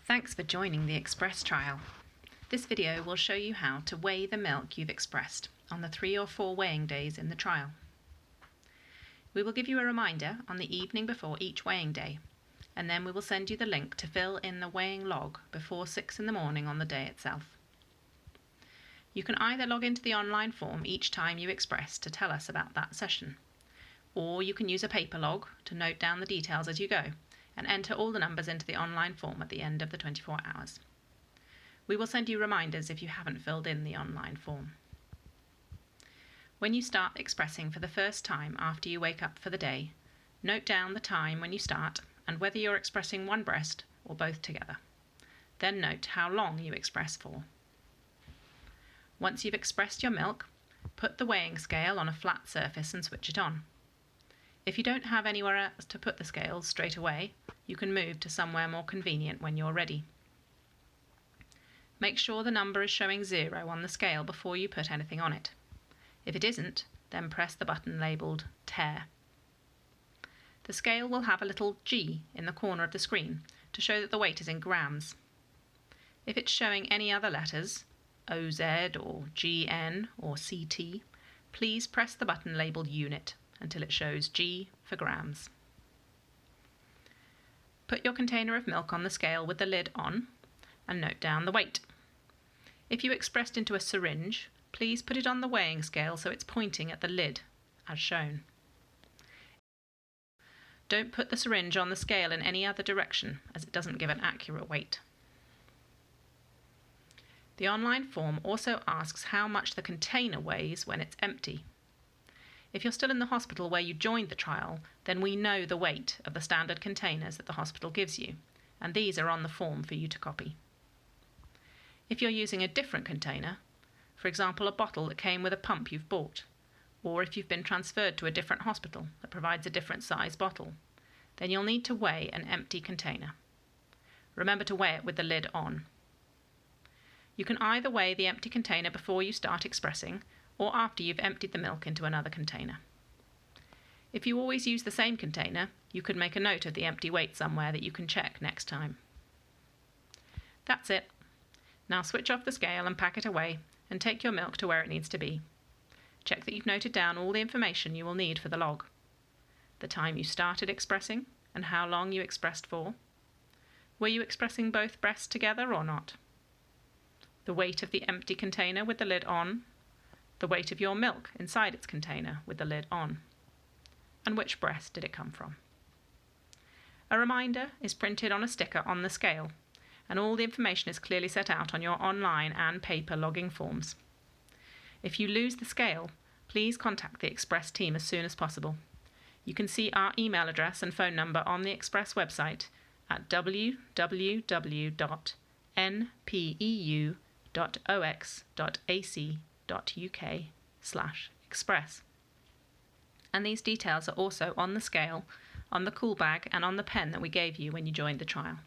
Thanks for joining the Express trial. This video will show you how to weigh the milk you've expressed on the 3 or 4 weighing days in the trial. We will give you a reminder on the evening before each weighing day, and then we will send you the link to fill in the weighing log before 6 in the morning on the day itself. You can either log into the online form each time you express to tell us about that session, or you can use a paper log to note down the details as you go and enter all the numbers into the online form at the end of the 24 hours. We will send you reminders if you haven't filled in the online form. When you start expressing for the first time after you wake up for the day, note down the time when you start and whether you're expressing one breast or both together. Then note how long you express for. Once you've expressed your milk, put the weighing scale on a flat surface and switch it on. If you don't have anywhere else to put the scales straight away, you can move to somewhere more convenient when you're ready. Make sure the number is showing 0 on the scale before you put anything on it. If it isn't, then press the button labelled Tare. The scale will have a little G in the corner of the screen to show that the weight is in grams. If it's showing any other letters, OZ or GN or CT, please press the button labelled Unit until it shows G for grams. Put your container of milk on the scale with the lid on and note down the weight. If you expressed into a syringe, please put it on the weighing scale so it's pointing at the lid, as shown. Don't put the syringe on the scale in any other direction, as it doesn't give an accurate weight. The online form also asks how much the container weighs when it's empty. If you're still in the hospital where you joined the trial, then we know the weight of the standard containers that the hospital gives you, and these are on the form for you to copy. If you're using a different container, for example a bottle that came with a pump you've bought, or if you've been transferred to a different hospital that provides a different size bottle, then you'll need to weigh an empty container. Remember to weigh it with the lid on. You can either weigh the empty container before you start expressing, or after you've emptied the milk into another container. If you always use the same container, you could make a note of the empty weight somewhere that you can check next time. That's it. Now switch off the scale and pack it away, and take your milk to where it needs to be. Check that you've noted down all the information you will need for the log. The time you started expressing, and how long you expressed for. Were you expressing both breasts together or not? The weight of the empty container with the lid on. The weight of your milk inside its container with the lid on, and which breast did it come from. A reminder is printed on a sticker on the scale, and all the information is clearly set out on your online and paper logging forms. If you lose the scale, please contact the Express team as soon as possible. You can see our email address and phone number on the Express website at www.npeu.ox.ac.uk/express. And these details are also on the scale, on the cool bag and on the pen that we gave you when you joined the trial.